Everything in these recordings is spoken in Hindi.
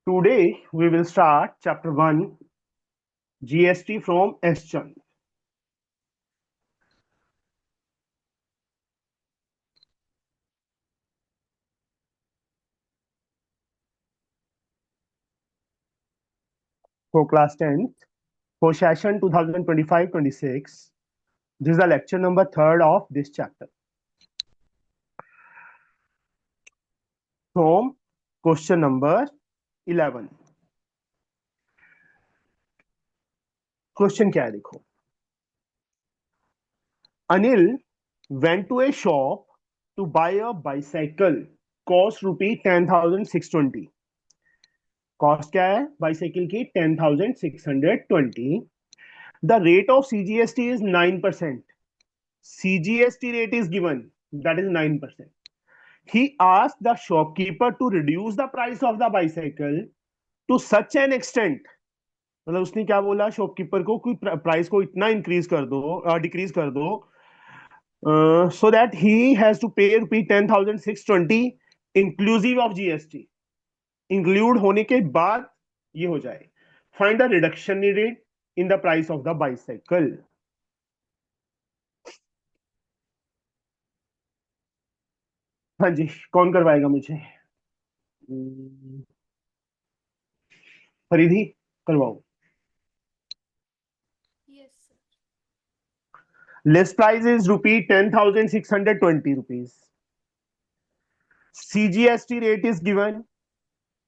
Today we will start chapter 1 GST from s.chand. For class 10th, for session 2025-26, this is the lecture number 3rd of this chapter. From question number 11. Question क्या है देखो. Anil went to a shop to buy a bicycle. Cost rupee 10,620. Cost क्या है bicycle की 10,620. The rate of CGST is 9%. CGST rate is given, that is 9%. He asked the shopkeeper to reduce the price of the bicycle to such an extent. मतलब उसने क्या बोला शॉपकीपर को कि प्राइस को इतना इंक्रीज कर दो, डिक्रीज कर दो, so that he has to pay rupee 10,620 inclusive of GST. Include होने के बाद ये हो जाए. Find the reduction rate in the price of the bicycle. हाँ जी, कौन करवाएगा मुझे? फरीदी करवाओ. Yes, sir. List price is rupee 10,620 rupees. CGST rate is given,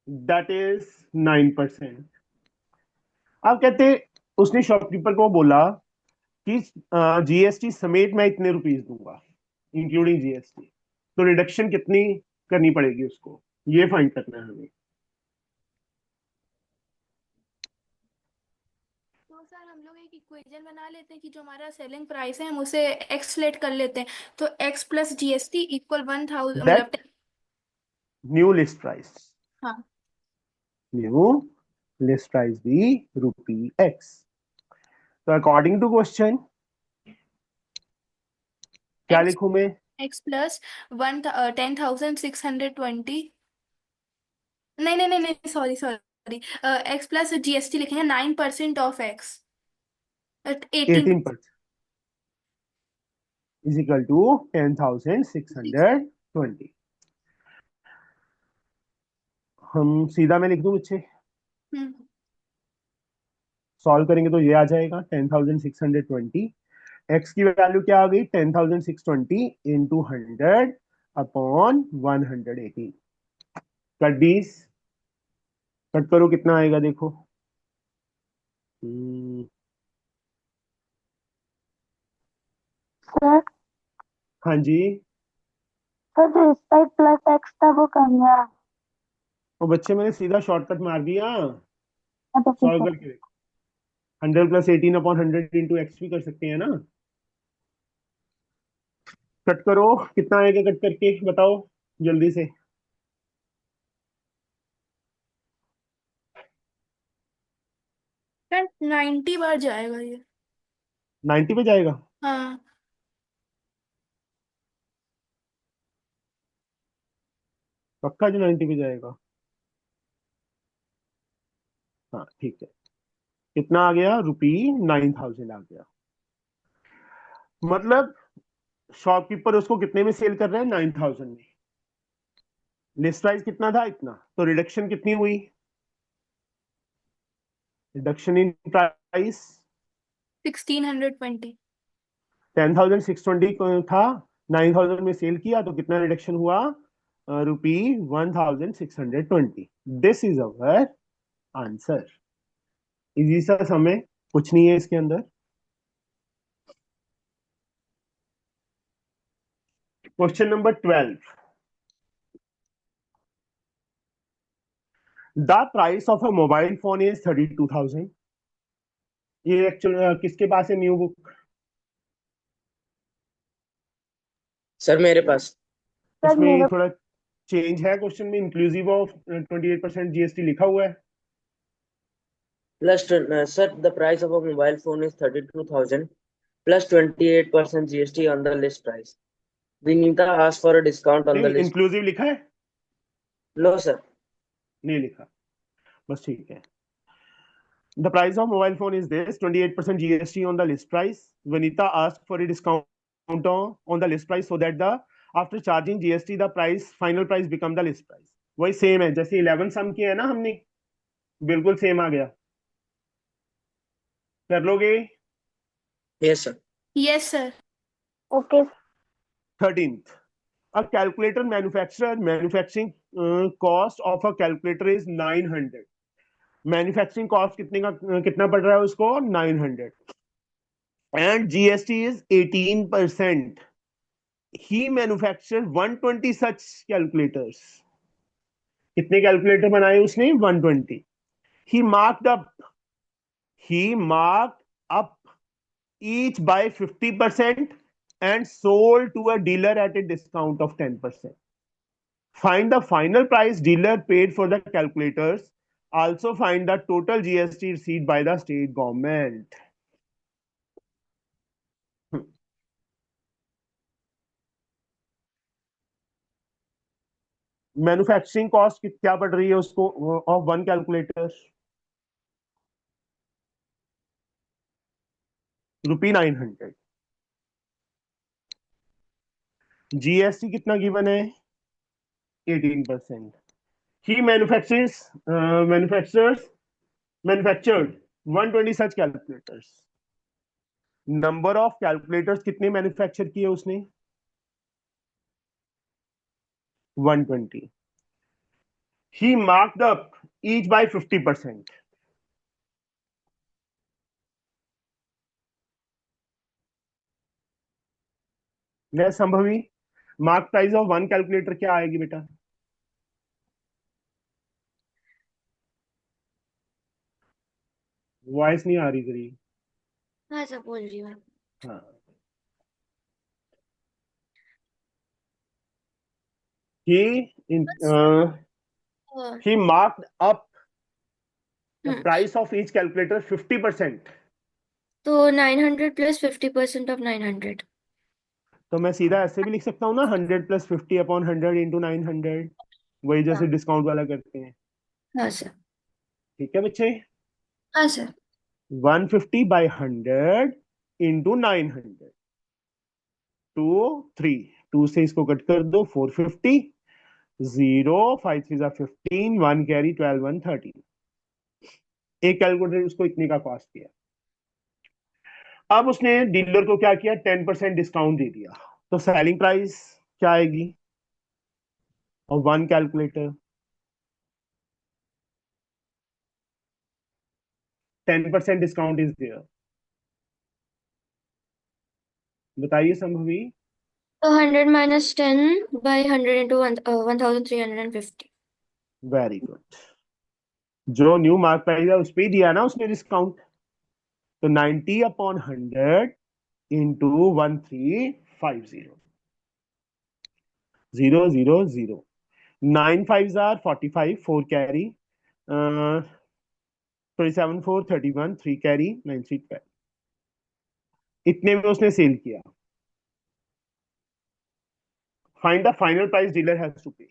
that is 9%. अब कहते उसने शॉपकीपर को बोला कि जीएसटी समेत मैं इतने रुपीस दूंगा इंक्लूडिंग जीएसटी, तो रिडक्शन कितनी करनी पड़ेगी उसको, ये फाइंड करना है हमें. तो सर हम लोग एक इक्वेशन बना लेते हैं कि जो हमारा सेलिंग प्राइस है हम उसे एक्स लेट कर लेते हैं, तो एक्स प्लस जीएसटी इक्वल 1000 मतलब न्यू लिस्ट प्राइस. हाँ, न्यू लिस्ट प्राइस भी रुपी एक्स. तो अकॉर्डिंग टू क्वेश्चन क्या लिखूं मैं? X plus 10,620. नहीं नहीं नहीं नहीं, sorry sorry, x plus GST लिखेंगे 9% of x 18% is equal to 10,620. हम सीधा मैं लिख दूं बच्चे, सॉल्व करेंगे तो ये आ जाएगा 10,620. एक्स की वैल्यू क्या आ गई 10,620 इंटू 100 अपॉन 180. कट 20, कट करो कितना आएगा देखो. सर हाँ जी. सर जो इस साइड प्लस एक्स था वो कम है. तो बच्चे मैंने सीधा शॉर्टकट मार दिया. तो सॉल्व करके देखो. 100 प्लस 18 अपॉन 100 इंटू एक्स भी कर सकते हैं ना. कट करो कितना आएगा, कट करके बताओ जल्दी से. सर 90 बार जाएगा ये. 90 पे जाएगा. हाँ, पक्का जो 90 पे जाएगा. हाँ ठीक है. कितना आ गया रुपी 9,000 आ गया. मतलब शॉपकीपर उसको कितने में सेल कर रहे हैं 9,000 में. लिस्ट प्राइस कितना था इतना, तो रिडक्शन कितनी हुई? Reduction in price 1620. 10,620 था, 9,000 में सेल किया तो कितना रिडक्शन हुआ? रुपी 1,620. This is our answer. Easy सा समय, कुछ नहीं है इसके अंदर. Question number 12. The price of a mobile phone is 32,000. ये एक्चुअली किसके पास है न्यू बुक? सर मेरे पास. इसमें थोड़ा चेंज है क्वेश्चन में, इंक्लूसिव ऑफ 28% जीएसटी लिखा हुआ है. Plus, sir, the price of a mobile phone is 32,000 plus 28% GST on the list price. Vinita asked for a discount on the list. Inclusive लिखा है? No, sir. नहीं लिखा. बस ठीक है. The price of mobile phone is this: 28% GST on the list price. Vanita asked for a discount on the list price so that the after charging GST the price final price become the list price. वही सेम है जैसे 11 सम किया है ना हमने, बिल्कुल सेम आ गया. कर लोगे? Yes, sir. Yes, sir. Okay. 13th. A calculator manufacturing cost of a calculator is 900. Manufacturing cost कितना पड़ रहा है उसको? 900. And GST is 18%. He manufacture 120 such calculators. कितने कैलकुलेटर बनाए उसने? 120. ही marked up each by 50% and sold to a dealer at a discount of 10%. Find the final price dealer paid for the calculators. Also find the total GST received by the state government. Manufacturing cost क्या पड़ रही है उसको ऑफ वन कैलकुलेटर? ₹900. जीएसटी कितना गिवन है? 18%. He manufactured 120 such calculators. Number of calculators कितने मैन्युफैक्चर किए उसने? 120. He marked up each by 50%. Sambhavi mark price of one calculator क्या आएगी बेटा? वॉइस नहीं आ रही करी. हाँ सर बोल रही हूँ. हाँ. He marked up the price of each calculator 50%. तो 900 प्लस 50% ऑफ 900. तो मैं सीधा ऐसे भी लिख सकता हूँ ना, 100 + 50/100 × 900. वही जैसे डिस्काउंट वाला करते हैं. हाँ सर. ठीक है बच्चे? हाँ सर. 150/100 × 900. 2 3 2 से इसको कट कर दो. 450. 0 5 3 15. 1 कैरी 12 1 13. एक कैलकुलेटर उसको इतने का कॉस्ट किया. अब उसने डीलर को क्या किया? 10% डिस्काउंट दे दिया. तो सेलिंग प्राइस क्या आएगी और one calculator? 10% discount is there. बताइए संभवी. तो 100 minus 10 by 100 into 1350. Very good. जो न्यू मार्क प्राइस है उस पर ही दिया ना उसने डिस्काउंट. तो 90/100 into 1350. 0 0 0. 9 5s are 45. 4 carry. 27 4 31. 3 carry. 9 3 12. इतने में उसने सेल किया. Find the final price dealer has to pay.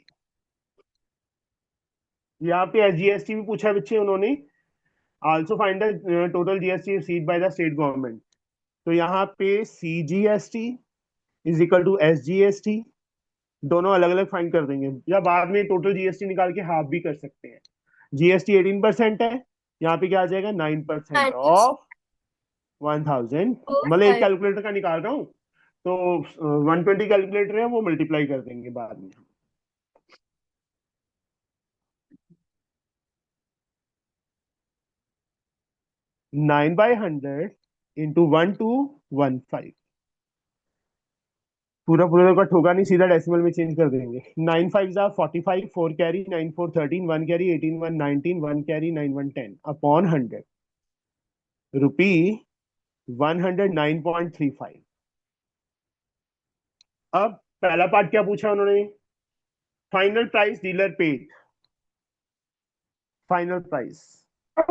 यहाँ पे जीएसटी भी पूछा बच्चे उन्होंने. Also find the total GST received by the state government. तो यहाँ पे CGST is equal to SGST. दोनों अलग अलग फाइंड कर देंगे या बाद में टोटल जीएसटी निकाल के हाफ भी कर सकते हैं. जीएसटी 18% है. यहाँ पे क्या आ जाएगा? 9% ऑफ 1000. मतलब एक कैलकुलेटर का निकाल रहा हूँ तो 120 कैलकुलेटर है वो मल्टीप्लाई कर देंगे बाद में. 9/100 इंटू 1215. पूरा पूरा का ठोका नहीं, सीधा डेसिमल में चेंज कर देंगे. 9 5s are 45. 4 carry. 9 4 13. 1 carry. 18 1 19. 1 carry. 9 1 10 upon 100. रुपी 109.35. अब पहला पार्ट क्या पूछा उन्होंने? Final price dealer paid. Final price. हाँ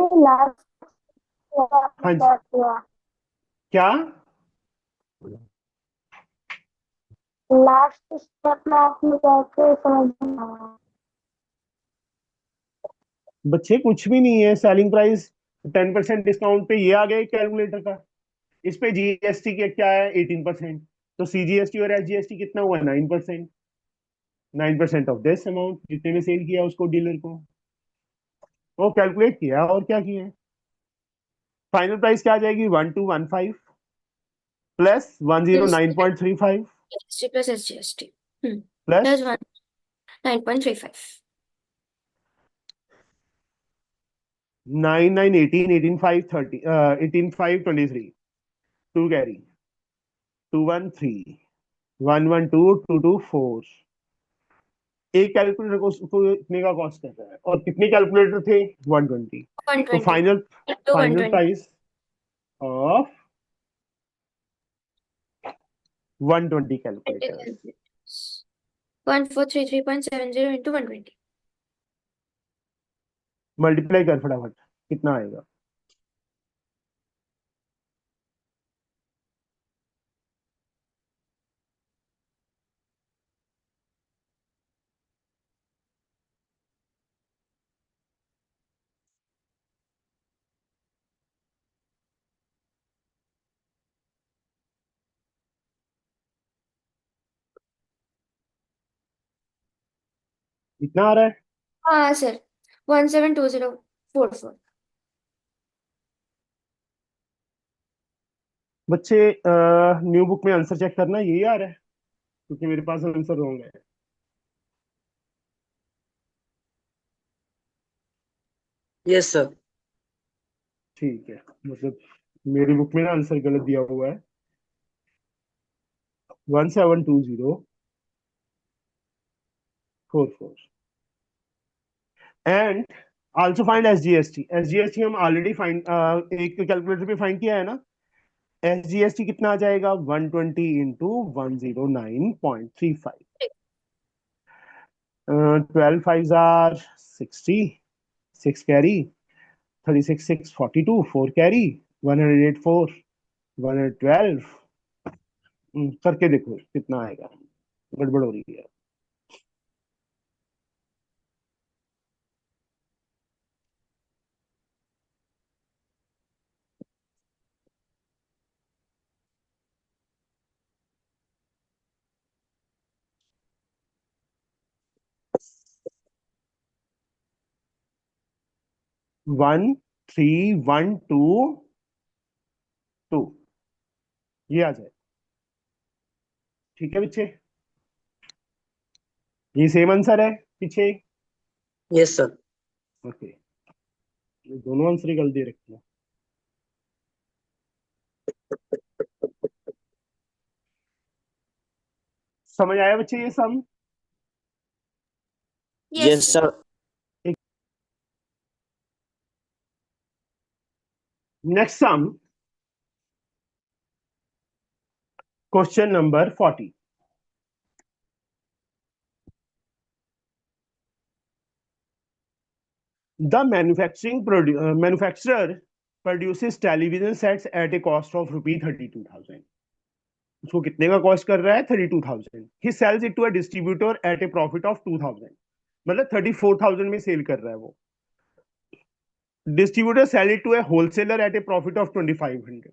जी. क्या? लास्ट स्टेप में आपने कैसे समझ में आया? बच्चे कुछ भी नहीं है, सेलिंग प्राइस 10% डिस्काउंट पे ये आ गया कैलकुलेटर का। इस पे जीएसटी के क्या है 18%, तो सीजीएसटी और एसजीएसटी कितना हुआ 9%। 9% ऑफ दिस अमाउंट जितने में सेल किया उसको डीलर को, वो कैलकुलेट किया और क्या किया। फाइनल प्राइस क्या आ जाएगी 1215 plus 109.35 GST plus SGST. Plus Plus 9.35. 9918 18523 to carry 213 112 224। एक कैलकुलेटर को इतने का कॉस्ट कर रहा है, और कितने कैलकुलेटर थे 120। तो 120 final into final 120. Price of 120 calculators. 1433.70 into 120. Multiply कर फटाफट, कितना आएगा। कितना आ रहा है हाँ सर, 172044. बच्चे? न्यू बुक में आंसर चेक करना, यही आ रहा है क्योंकि मेरे पास आंसर रॉन्ग है। Yes sir. ठीक है, मतलब मेरी बुक में ना आंसर गलत दिया हुआ है। 172044 and also find SGST. SGST हम ऑलरेडी फाइंड एक कैलकुलेटर पे फाइंड किया है ना। एसजीएसटी कितना आ जाएगा 120 इंटू 109.35। 12 5 are 60, 6 carry 36 6 42, 4 carry 108 4 112। करके देखो कितना आएगा, गड़बड़ हो रही है। 13122, ये आ जाए। ठीक है बच्चे, ये सेम आंसर है पीछे। Yes sir. ओके, दोनों आंसर ही गलत दे रखे हैं। समझ आया बच्चे ये sum? Yes yes sir. Next sum, question number 40। The manufacturer produces television sets at a cost of rupee 32,000। उसको कितने का कॉस्ट कर रहा है 32,000। He sells it to a distributor at a profit of 2,000, मतलब 34,000 में सेल कर रहा है वो। Distributor sell it to a wholesaler at a profit of 2,500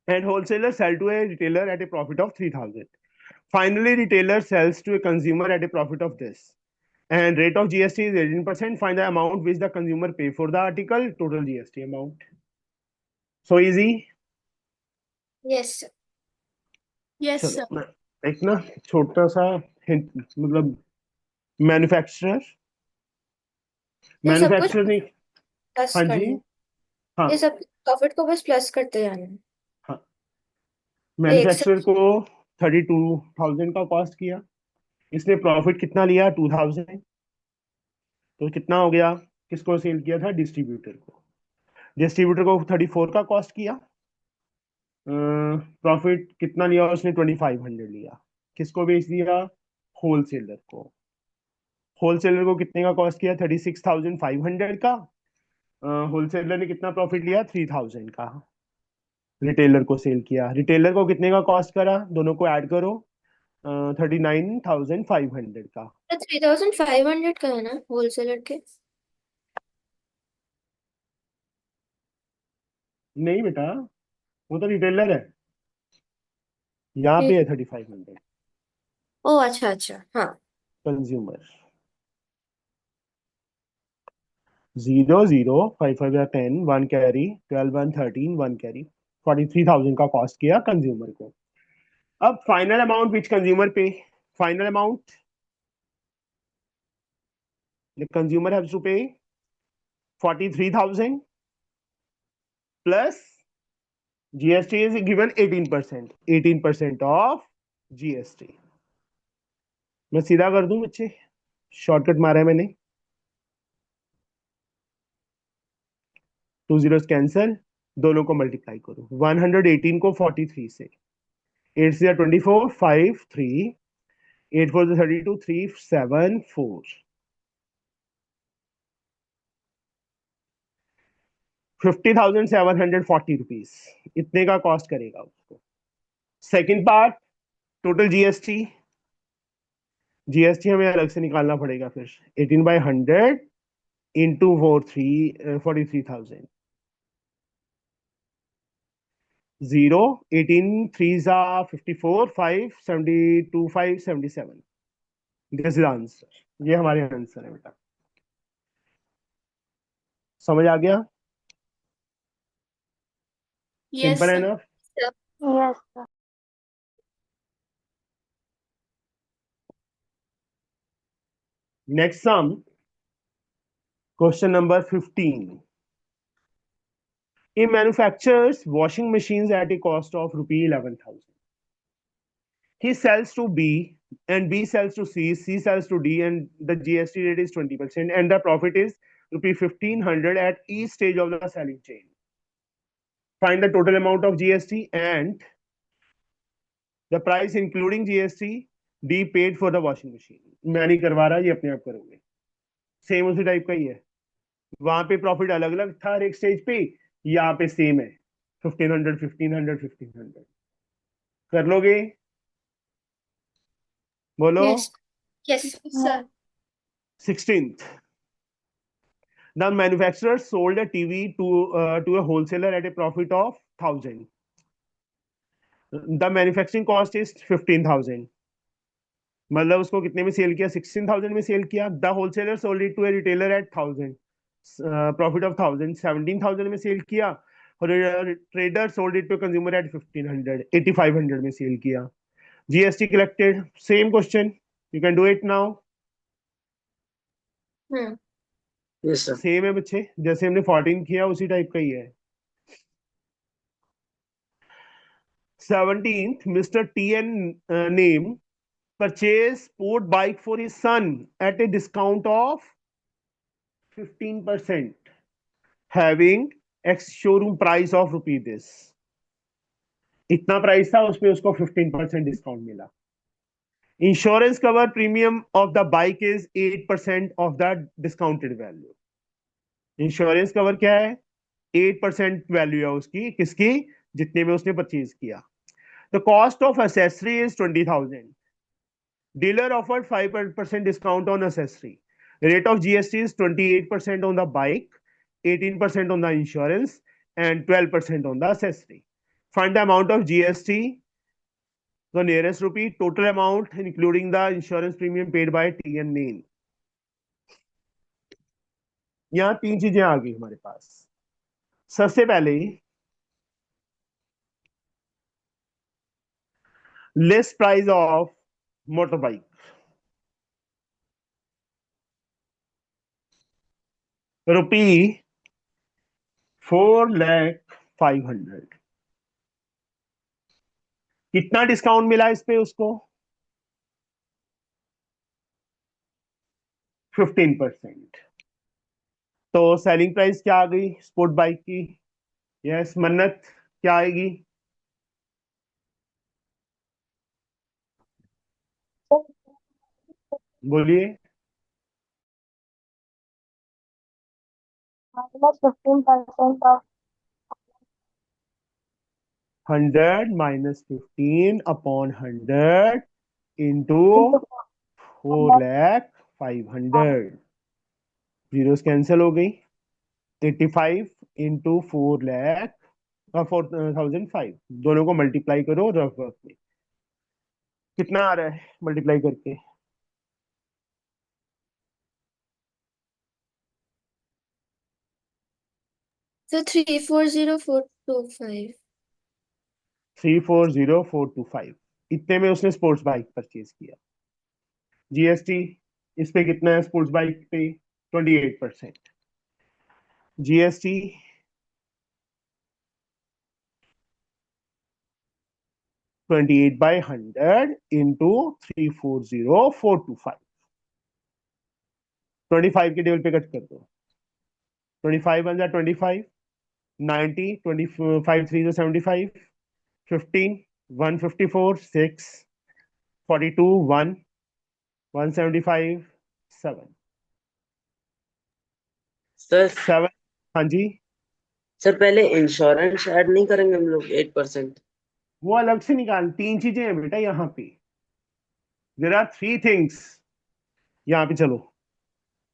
and wholesaler sell to a retailer at a profit of 3,000. Finally, retailer sells to a consumer at a profit of this, and rate of GST is 18%. Find the amount which the consumer pay for the article, total GST amount. So easy। Yes sir. Yes चलो सर। मैं एक ना छोटा सा हिंट, मतलब मैन्युफैक्चरर ये सब कुछ मैन्युफैक्चरर नहीं। प्लस हाँ जी। करना है। हाँ ये सब प्रॉफिट को बस प्लस करते जाना है। हाँ, एक से मैन्युफैक्चरर को 32,000 का कॉस्ट किया, इसने प्रॉफिट कितना लिया 2,000। तो कितना हो गया, किसको सेल किया था डिस्ट्रीब्यूटर को। डिस्ट्रीब्यूटर को 34 का कॉस्ट किया, प्रॉफिट कितना लिया उसने 2,500 लिया, किसको बेच दिया होलसेलर को। होलसेलर को कितने का कॉस्ट किया 36,500 का, होलसेलर ने कितना प्रॉफिट लिया 3,000 का। रिटेलर को सेल किया, रिटेलर को कितने का कॉस्ट करा, दोनों को ऐड करो 39,500 का। 3500 का है ना होलसेलर के। नहीं बेटा, वो तो रिटेलर है, यहाँ पे है 3500। ओ अच्छा अच्छा, हाँ। कंज्यूमर 0 0 5 5 10 1 कैरी 12 1 13 1 कैरी 43,000 का कॉस्ट किया कंज्यूमर को। अब फाइनल अमाउंट विच कंज्यूमर पे, final amount the consumer has to pay 43,000 plus GST is given 18%, 18% of GST। मैं सीधा कर दूं बच्चे, शॉर्टकट मारा है मैंने, 2 zeros कैंसल, दोनों को मल्टीप्लाई करो, 118 को 43 से, 8 से 24 5 3 8 4 32 3 7 4 50,740 रुपीज, इतने का कॉस्ट करेगा उसको। Second part, total GST, GST हमें अलग से निकालना पड़ेगा फिर, 18/100 इंटू 43,000, 0 18 3 54 5 72 5 77, दिस इज आंसर, ये हमारे आंसर है बेटा। समझ आ गया? यस सिंपल है सर। ना? Yes sir. Next sum, question number 15। He manufactures washing machines at a cost of rupee 11,000. He sells to B and B sells to C, C sells to D, and the GST rate is 20%, and the profit is rupee 1,500 at each stage of the selling chain. Find the total amount of GST and the price including GST D paid for the washing machine. मैं नहीं करवा रहा, ये अपने आप करोगे, सेम उसी टाइप का ही है। वहां पे प्रॉफिट अलग अलग था हर एक स्टेज पे, यहाँ पे सेम है, 1,500 1,500 1,500। कर लोगे? बोलो। Yes yes sir. 16th, the manufacturer sold a TV to a wholesaler at a profit of 1,000. The manufacturing cost is 15,000, मतलब उसको कितने में सेल किया, 16,000 में सेल किया। The wholesaler sold it to a retailer at 1,000, profit of 1,000, 17,000 में सेल किया। और trader sold it to consumer at 1,500, 8,500 में सेल किया। GST collected, same question, you can do it now. Yes, sir. Same है बच्चे, जैसे हमने 14 किया उसी टाइप का ही है। 17th, Mr. TN name purchase sport bike for his son at a discount of 15%, having ex showroom price of rupee this। इतना प्राइस था, उसमें उसको 15% डिस्काउंट मिला। Insurance cover premium of the bike is 8% of the discounted value. Insurance cover क्या है? 8% वैल्यू है उसकी, किसकी? जितने में उसने परचेज किया। The cost of accessory is 20,000। Dealer offered 5% discount on accessory. Rate of GST is 28% on the bike, 18% on the insurance, and 12% on the accessory. Find the amount of GST, the nearest rupee, total amount including the insurance premium paid by TN name. यहाँ तीन चीजें आ गई हमारे पास। सबसे पहले list price of motor bike, rupee 4,05,000। कितना डिस्काउंट मिला इस पे उसको? 15%। तो सेलिंग प्राइस क्या आ गई स्पोर्ट बाइक की? यस मन्नत, क्या आएगी? बोलिए। -15% of 100 minus 15 upon 100 into 4,05,000। Zeros cancel हो गई। 85 into 4,05,000 4005, दोनों को मल्टीप्लाई करो रफ वर्क में, कितना आ रहा है मल्टीप्लाई करके? So 340425. 340425, इतने में उसने स्पोर्ट्स बाइक परचेज किया। जीएसटी इस पे कितना है स्पोर्ट्स बाइक पे? 28%। जीएसटी 28/100 इंटू 340425, 25 के टेबल पे कट कर दो। 25 बन जाए 25, 90, 25 3 से 75, 15, 154, 6, 42, 1, 175, 7, सर 7। हाँ जी, सर पहले इंश्योरेंस ऐड नहीं करेंगे हम लोग 8%? वो अलग से निकाल, तीन चीजें हैं बेटा यहाँ पे, देर आर थ्री थिंग्स यहाँ पे। चलो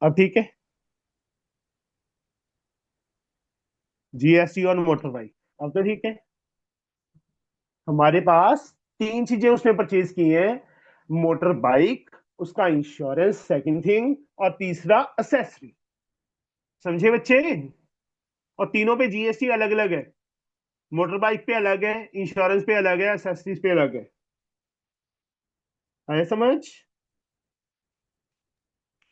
अब ठीक है, जीएसटी और मोटर बाइक, अब तो ठीक है। हमारे पास तीन चीजें उसने परचेज की हैं, मोटर बाइक, उसका इंश्योरेंस सेकंड थिंग, और तीसरा असेसरी। समझे बच्चे? और तीनों पे जीएसटी अलग अलग है, मोटर बाइक पे अलग है, इंश्योरेंस पे अलग है, असेसरीज पे अलग है। आया समझ?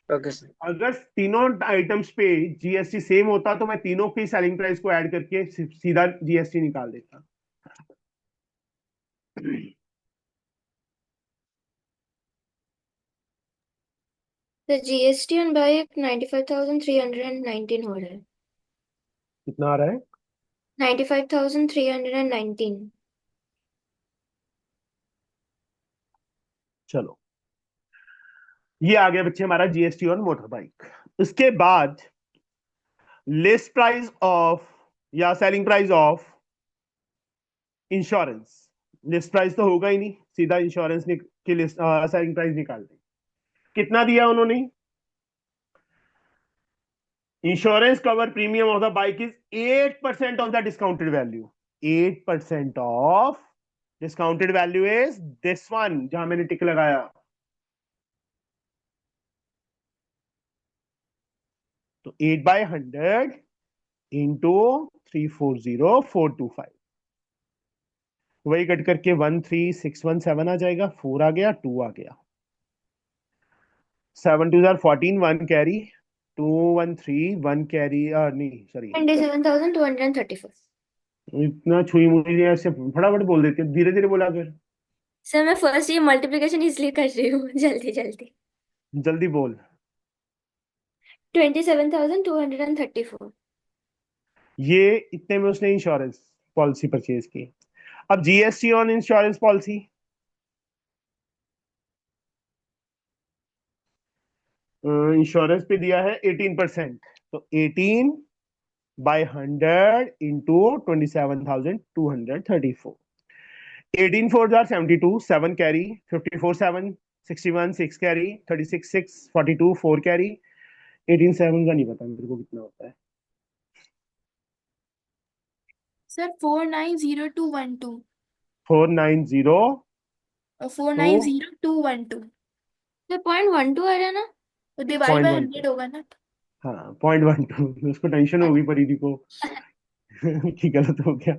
Okay sir. अगर तीनों आइटम्स पे जीएसटी सेम होता तो मैं तीनों की सेलिंग प्राइस को ऐड करके सीधा जीएसटी निकाल देता। The GST on bike 95,319 हो रहा है। कितना आ रहा है? 95,319। चलो, ये आ गया बच्चे हमारा जीएसटी और मोटर बाइक। उसके बाद लिस्ट प्राइस ऑफ या selling price of insurance. List price तो होगा ही नहीं, सीधा इंश्योरेंस की लिस्ट सेलिंग प्राइस निकाल दें। कितना दिया उन्होंने? Insurance cover premium of the bike is 8% of the discounted value. 8% of discounted value is this one, जहां मैंने टिक लगाया। तो 8/100 इंटू 340425, वही कट करके 13617 आ जाएगा, 4 आ गया, 2 आ गया, 7 2 14, 1 कैरी, 213, 1 कैरी, नहीं सॉरी, 27,234। इतना छुई मुई ऐसे फटाफट बोल देते, धीरे धीरे बोला कर, सर मैं फर्स्ट ये मल्टीप्लिकेशन इसलिए कर रही हूँ जल्दी जल्दी। जल्दी बोल। 27,234। ये इतने में उसने इंश्योरेंस पॉलिसी परचेज की। अब GST on insurance policy, insurance पे दिया है 18%, तो 18/100 into 27,234। 18 4 are 72, 7 carry, 54 7, 61 6 carry, 36 6, 42 4 carry, 18 7 का नहीं पता मेरे को कितना होता है। सर 490212 490 और four two nine zero two one two तो 0.12 आ रहा है ना। तो divide point by one two 100 होगा ना। हाँ 0.12, उसको टेंशन होगी परिधि को कि गलत हो गया।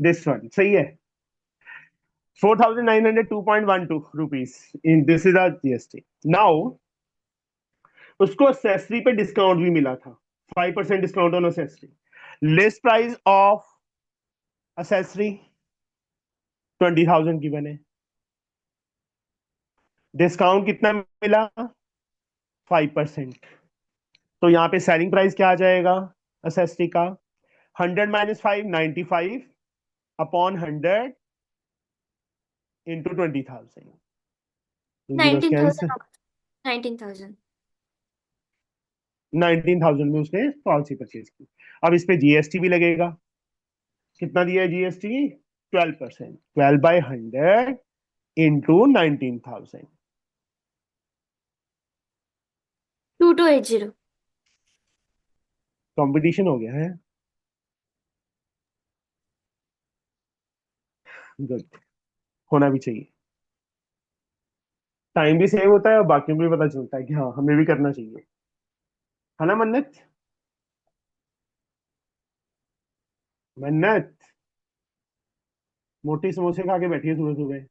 दिस वन सही है, 4,902.12 rupees in, this is our GST. Now उसको असेसरी पे डिस्काउंट भी मिला था, 5% discount on accessory. List price of accessory 20,000 की बने, डिस्काउंट कितना मिला? 5%। तो यहाँ पे सेलिंग प्राइस क्या आ जाएगा असेसरी का? 100 - 5, 95 अपॉन 100 इंटू 20,000। 0 19,000 कैंसिल। होगा। 19,000। 19,000 में उसने पॉलिसी परचेज की। अब इस पे जीएसटी भी लगेगा, कितना दिया है जीएसटी? 12%, 12/100 इंटू 19,000। 2280। कंपटीशन हो गया है। गुड, होना भी चाहिए। टाइम भी सेव होता है और बाकियों को भी पता चलता है कि हाँ हमें भी करना चाहिए, है ना मन्नत? मन्नत मोटी समोसे खा के बैठी है सुबह सुबह।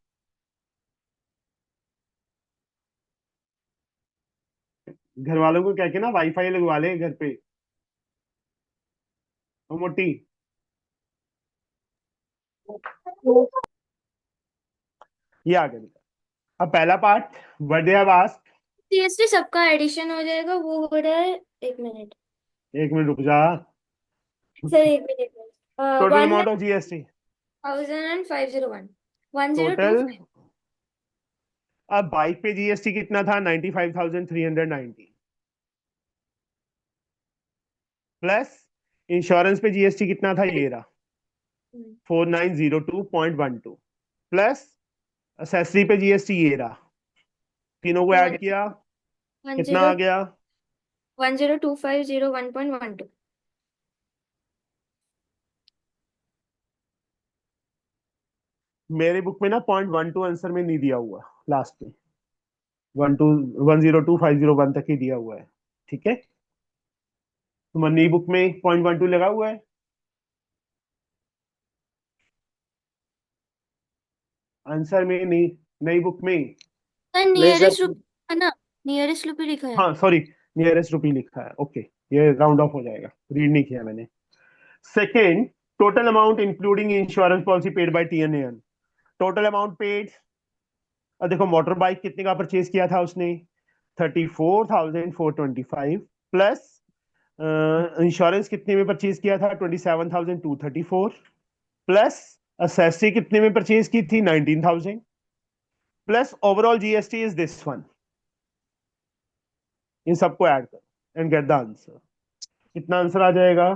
घर वालों को कह के ना वाईफाई लगवा ले घर पे। ओ मोटी, ये आ गया। अब पहला part, what they have asked. GST सबका एडिशन हो जाएगा, वो हो रहा है। एक मिनट एक मिनट रुक जा। सर, एक minute. Total one amount of GST 1501 total. 1025। अब बाइक पे जीएसटी कितना था? 95,390 प्लस इंश्योरेंस पे जीएसटी कितना था? ये रहा 4902.12 प्लस असेसरी पे जीएसटी ये रहा। तीनों को ऐड किया कितना आ गया? 102501.12। मेरे बुक में ना 0.12 आंसर में नहीं दिया हुआ, लास्ट में 102502501 तक ही दिया हुआ है, ठीक है? तो नई बुक में 0.12 लगा हुआ है, आंसर में नहीं, नई बुक में। सर नहीं सर, नियरेस्ट रुपी है ना, नियरेस्ट रुपी लिखा है। हाँ सॉरी, नियरेस्ट रुपी लिखा है, ओके, ये राउंड ऑफ हो जाएगा, रीड नहीं किया मैंने। Second, total amount including insurance policy paid by TNN. Total amount paid, और देखो मोटर बाइक कितने का परचेज किया था उसने? 34,425 प्लस इंश्योरेंस कितने में परचेज किया था? 27,234 प्लस असेसरी कितने में परचेज की थी? 19,000 plus overall GST is this one. इन सबको ऐड कर एंड गेट द आंसर। कितना आंसर आ जाएगा?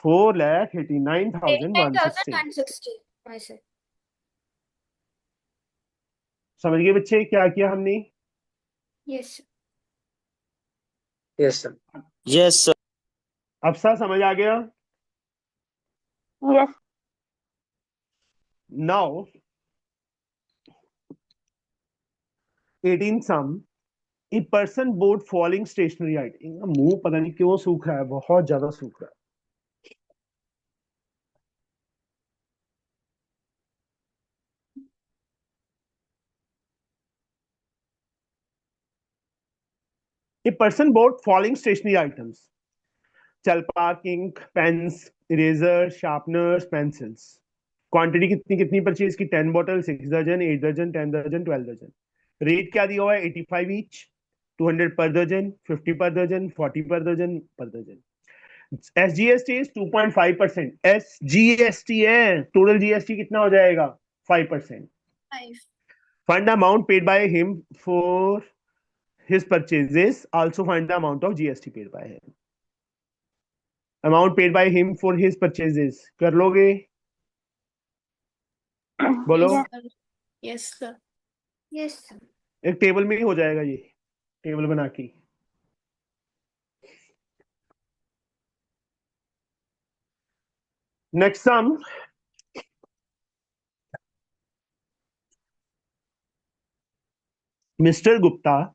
4,89,160। 89,160 ऐसे। समझ गए बच्चे क्या किया हमने? Yes yes sir. Yes sir. अब सा समझ आ गया? Yes. Now 18 sum, a person bought following stationery item. मुंह पता नहीं क्यों सूख रहा है, बहुत ज्यादा सूख रहा है। A person bought following stationery items, चल parking, pens, eraser, sharpeners, pencils. Quantity कितनी कितनी परचेज की? 10 बॉटल, 6 दर्जन, 8 दर्जन, 10 दर्जन, 12 दर्जन। रेट क्या दिया हुआ है? 85 ईच, 200 पर दर्जन, 50 पर दर्जन, 40 पर दर्जन। SGST is 2.5%। SGST है, टोटल जीएसटी कितना हो जाएगा? 5%। 5। Find the amount paid by him for his purchases. Also find the amount of GST paid by him. Amount paid by him for his purchases. कर लोगे? बोलो। Yes sir. यस। एक टेबल में ही हो जाएगा ये, टेबल बना के। Next sum, Mr. Gupta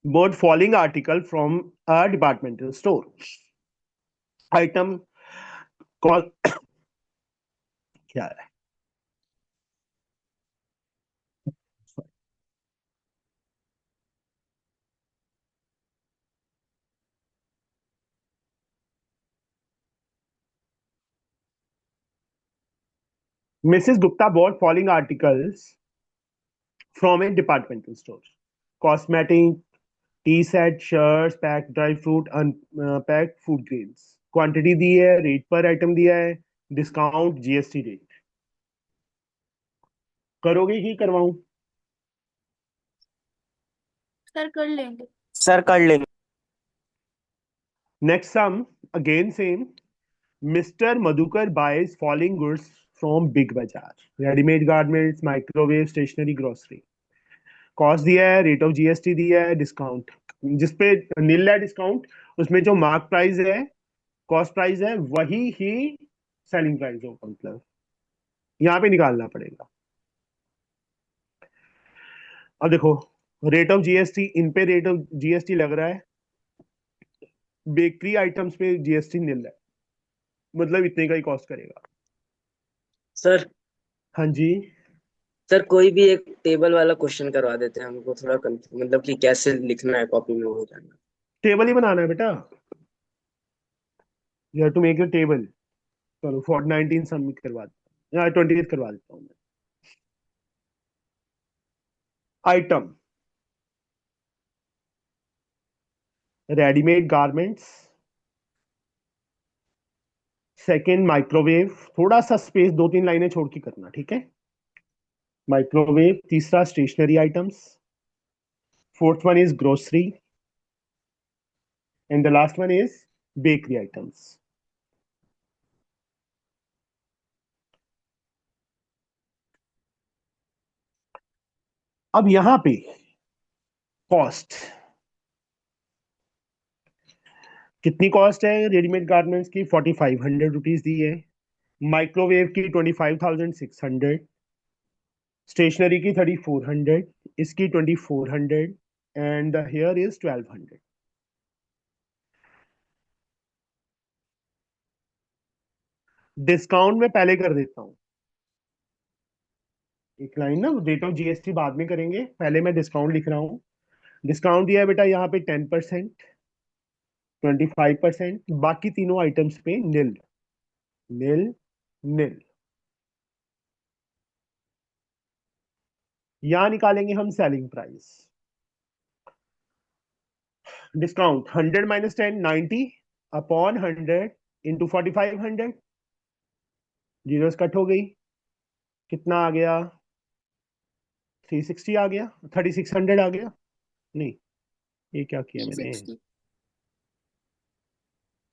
bought following article from a departmental store. Item कौन क्या है? Mrs. Gupta bought following articles from a departmental store. Cosmetic, tea set, shirts, packed dry fruit, unpacked food grains. Quantity दी है, रेट पर आइटम दिया है, डिस्काउंट, जीएसटी रेट। करोगे कि करवाऊं? सर कर लेंगे। सर कर लेंगे। Next sum, again same. Mister Madhukar buys following goods from Big Bazaar, readymade garments, microwave, stationery, grocery. Cost दिया है, रेट ऑफ जीएसटी दिया है, डिस्काउंट जिसपे नील है डिस्काउंट, उसमें जो मार्क प्राइस है, कॉस्ट प्राइस है, वही ही सेलिंग प्राइस ऑफ मतलब यहाँ पे निकालना पड़ेगा। अब देखो रेट ऑफ जीएसटी, इन पे रेट ऑफ जीएसटी लग रहा है, बेकरी आइटम्स पे जीएसटी निल है, मतलब इतने का ही कॉस्ट करेगा। सर हाँ जी, सर कोई भी एक टेबल वाला क्वेश्चन करवा देते हैं हमको, थोड़ा मतलब कि कैसे लिखना है कॉपी में हो जाना। टेबल ही बनाना है बेटा, you have to make a table. चलो 19 सबमिट करवा देता हूँ, 28 करवा देता हूँ मैं। Item readymade garments, second microwave, थोड़ा सा स्पेस 2-3 लाइनें छोड़ के करना, ठीक है। माइक्रोवेव, तीसरा stationery items, fourth one is grocery, and the last one is bakery items. अब यहां पे कॉस्ट कितनी कॉस्ट है रेडीमेड गारमेंट्स की, 4500 रुपीज दी है। माइक्रोवेव की 25,600, स्टेशनरी की 3400, इसकी 2400, and the here is 1200। Discount में पहले कर देता हूँ, एक लाइन ना, रेट ऑफ जीएसटी बाद में करेंगे, पहले मैं डिस्काउंट लिख रहा हूँ। डिस्काउंट दिया है बेटा यहाँ पे 10%, 25%, बाकी तीनों आइटम्स पे निल निल निल। यहां निकालेंगे हम selling price. Discount 100 minus 10, 90 upon 100 into 4500, zeros cut हो गई, कितना आ गया, 360 आ गया, 3600 आ गया। नहीं, ये क्या किया मैंने, 360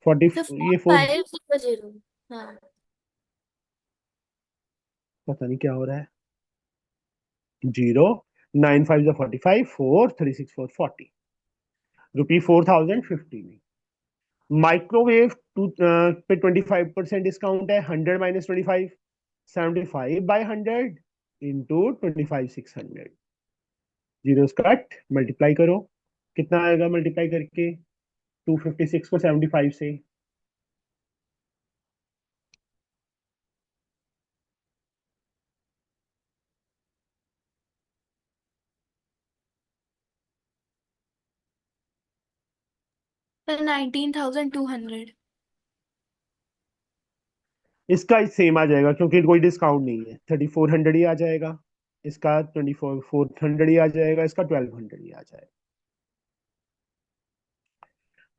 फोर्टी, तो ये फोर, 4500। हाँ, पता नहीं क्या हो रहा है, 0, 9 5 45, 4, 3 6 4, 40 रुपी 4050 में। माइक्रोवेव पे 25% डिस्काउंट है, 100 minus 25, 75/100 into 25,600, zero cut, multiply करो, कितना आएगा मल्टीप्लाई करके, 256 को 75 से, तो 19,200। इसका सेम आ जाएगा क्योंकि कोई डिस्काउंट नहीं है, 3400 ही आ जाएगा, इसका 2400 ही आ जाएगा, इसका 1200 ही आ जाएगा।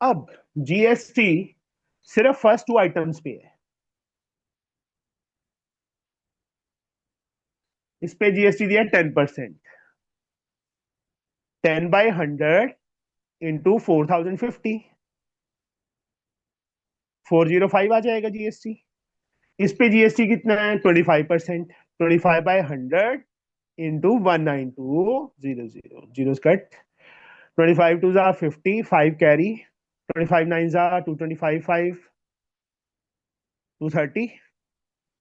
अब जीएसटी सिर्फ फर्स्ट 2 आइटम्स पे है, इस पे जीएसटी दिया 10%, 10/100 इंटू 4050, 405 आ जाएगा जीएसटी। इस पे जीएसटी कितना है, 25%, 25/100 इंटू 19200, जीरो कट, 25 2 50, 5 कैरी, 25 9 225, 5 230,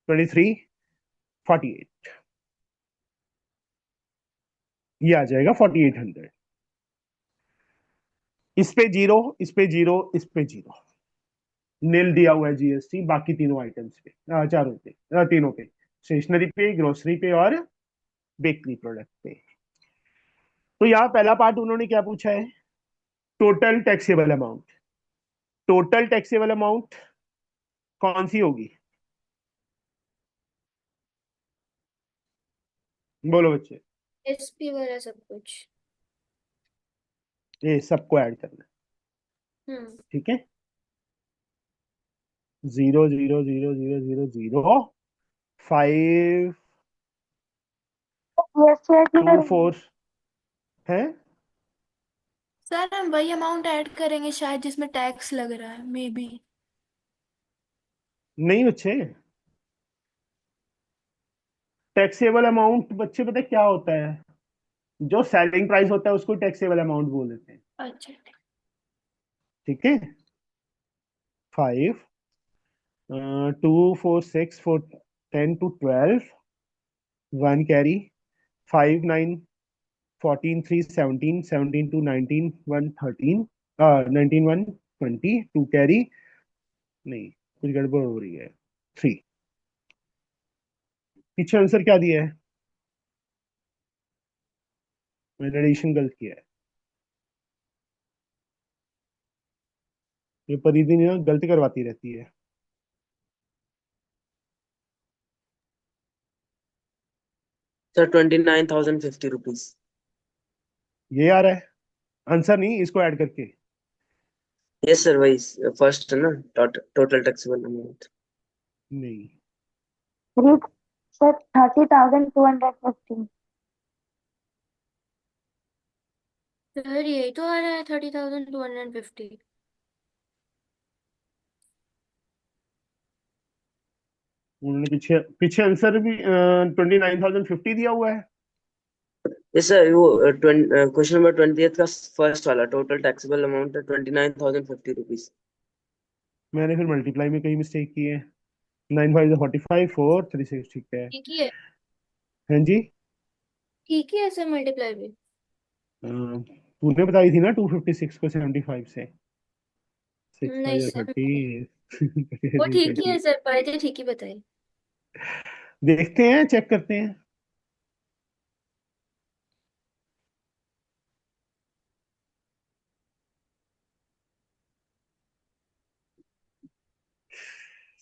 23 48, ये आ जाएगा 4800। इस पे जीरो, इस पे जीरो, इस पे जीरो, नील दिया हुआ है जीएसटी बाकी तीनों आइटम्स पे, चारों पे, तीनों पे, स्टेशनरी पे, ग्रोसरी पे और बेकरी प्रोडक्ट पे। तो यहाँ पहला पार्ट उन्होंने क्या पूछा है, total taxable amount. Total taxable amount कौन सी होगी, बोलो बच्चे, एसपी वाला सब कुछ। ये सबको ऐड करना है, हम्म। ठीक है। 0 0 0 0 0 0 5 2 4 है, सर हम वही अमाउंट ऐड करेंगे शायद जिसमें टैक्स लग रहा है, मे बी। नहीं बच्चे, टैक्सेबल अमाउंट बच्चे पता है क्या होता है, जो सेलिंग प्राइस होता है उसको टैक्सेबल अमाउंट बोल देते हैं, अच्छा। ठीक है। 5 2, 4, 6, 4, 10 to 12, 1 carry, 5, 9, 14, 3, 17, 17 to 19, 1, 13, 19, 1, 20, 2 carry, नहीं कुछ गड़बड़ हो रही है, 3। पीछे आंसर क्या दिया है? मैंने एडिशन गलत किया है। ये परिधि ना गलती करवाती रहती है। Sir 29,050 rupees. ये आ रहा है आंसर, नहीं इसको ऐड करके। यस सर, वही फर्स्ट ना, टोटल टैक्सेबल अमाउंट। नहीं, सर 30,250। सर यही तो आ रहा है 30,250। उन्होंने पीछे पीछे आंसर भी 29,050 दिया हुआ है। यस सर, वो क्वेश्चन नंबर 20 का फर्स्ट वाला टोटल टैक्सेबल अमाउंट है 29,050 रुपीज। मैंने फिर मल्टीप्लाई में कई मिस्टेक की है। 9 5 45, 4 3 6, ठीक है। ठीक ही है। हाँ जी। ठीक ही है सर, मल्टीप्लाई भी। तूने बताई थी ना 256 को 75 से। 6 नहीं 5 सर, 30 वो ठीक ही है 20। सर, पढ़े थे ठीक ही बताई। देखते हैं, चेक करते हैं।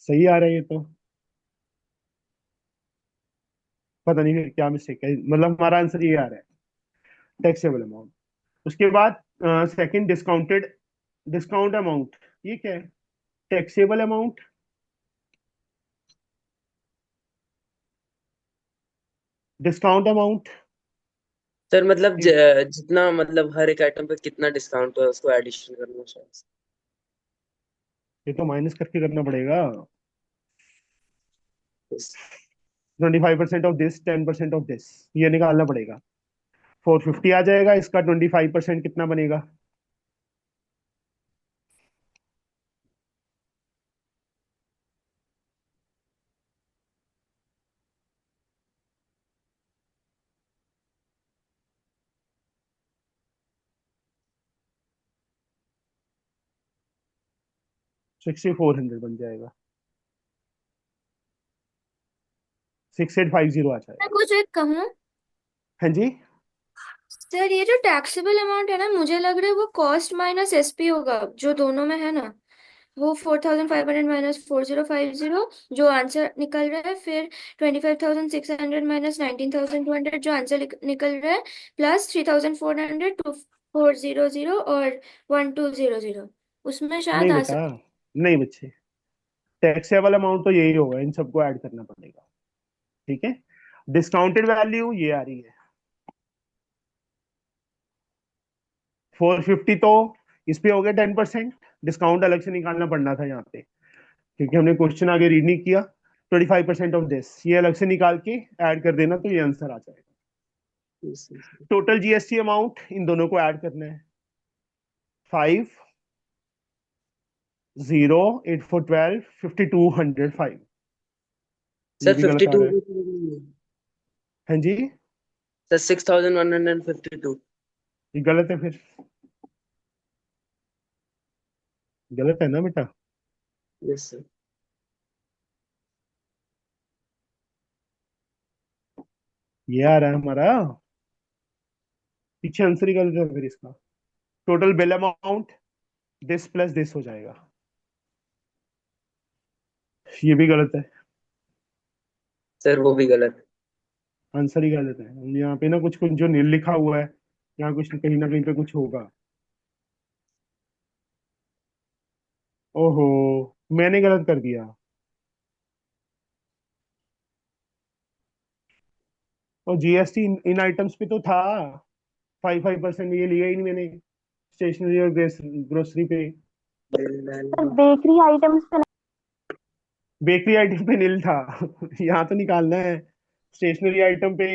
सही आ रहा है ये तो। पता नहीं फिर क्या मिस्टेक है, मतलब हमारा आंसर ये आ रहा है, टैक्सेबल अमाउंट। उसके बाद सेकंड डिस्काउंटेड, डिस्काउंट अमाउंट, ये क्या है? Taxable amount, discount amount. Sir मतलब जितना मतलब हर एक आइटम पे कितना डिस्काउंट है उसको एडिशन करना शायद। ये तो माइनस करके करना पड़ेगा। Yes. 25% of this, 10% of this, ये निकालना पड़ेगा। 450 आ जाएगा, इसका 25% कितना बनेगा? सिक्सटी 400 बन जाएगा, 6850 आ मैं जाएगा। कुछ एक कहूँ? हाँ जी। सर ये जो टैक्सेबल अमाउंट है ना, मुझे लग रहा है वो कॉस्ट माइनस एसपी होगा, जो दोनों में है ना। वो 4,500 माइनस 4,050 जो आंसर निकल रहा है, फिर 25,600 माइनस 19,200 जो आंसर निकल रहा है, प्लस 3,400 2,400 और 1,200, उसमें नहीं शायद आ बेटा, सकता। नहीं बच्चे, टैक्सेबल अमाउंट तो यही होगा, इन सबको ऐड करना पड़ेगा। ठीक है, डिस्काउंटेड वैल्यू ये आ रही है 450, तो इस पे हो गया 10%। डिस्काउंट अलग से निकालना पड़ना था यहाँ पे, क्योंकि हमने क्वेश्चन आगे रीड नहीं किया। 25% ऑफ दिस, ये अलग से निकाल के ऐड कर देना, तो ये आंसर आ जाएगा। Yes, yes, yes. Total GST amount in दोनों को ऐड करना है, 5 0 8 4 12 5205। ये सर भी गलत आ 52। रहा है। हाँ जी, सर 6,152। ये गलत है फिर, गलत है ना बेटा? Yes sir. ये आ रहा है हमारा, पीछे आंसर ही गलत है फिर इसका। Total bill amount this plus this हो जाएगा, ये भी गलत है। सर वो भी गलत। आंसर ही गलत है, यहाँ पे ना कुछ कुछ जो नील लिखा हुआ है, यहाँ कुछ कहीं ना कहीं पे कुछ होगा। ओहो, मैंने गलत कर दिया। और जीएसटी इन आइटम्स पे तो था, 5% ये लिया ही नहीं मैंने, स्टेशनरी और ग्रोसरी पे। है। बेकरी आइटम्स पे। बेकरी आइटम पे नील था यहाँ तो निकालना है। स्टेशनरी आइटम पे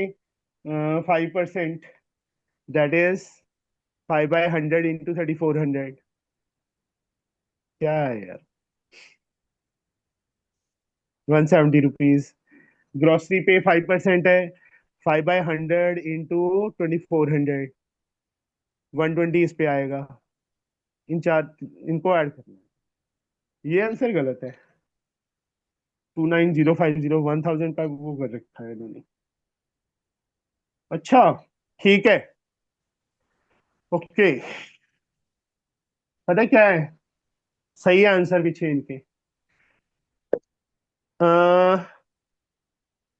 5%, दैट इज 5/100 इंटू 3400। क्या है यार? 170 रुपीज। ग्रोसरी पे 5% है, 5/100 इंटू 2400, 120 इस पे आएगा। इन चार, इनको ऐड करना है। ये आंसर गलत है। 29050, 1000 का वो कर रखा है इन्होंने। अच्छा, ठीक है, ओके। पता है क्या है सही आंसर पीछे इनके?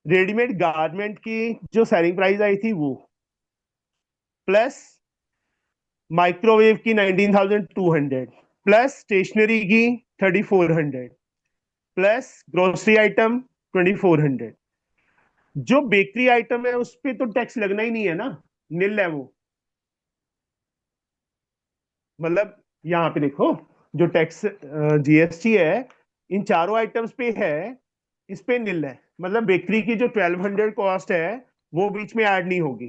रेडीमेड गारमेंट की जो सेलिंग प्राइस आई थी वो, प्लस माइक्रोवेव की 19,200, प्लस स्टेशनरी की 3,400, प्लस ग्रोसरी आइटम 2,400। जो बेकरी आइटम है उस पे तो टैक्स लगना ही नहीं है ना, निल है वो। मतलब यहाँ पे देखो, जो टैक्स जीएसटी है इन चारों आइटम्स पे है, इस पे निल है। मतलब बेकरी की जो 1,200 कॉस्ट है वो बीच में ऐड नहीं होगी।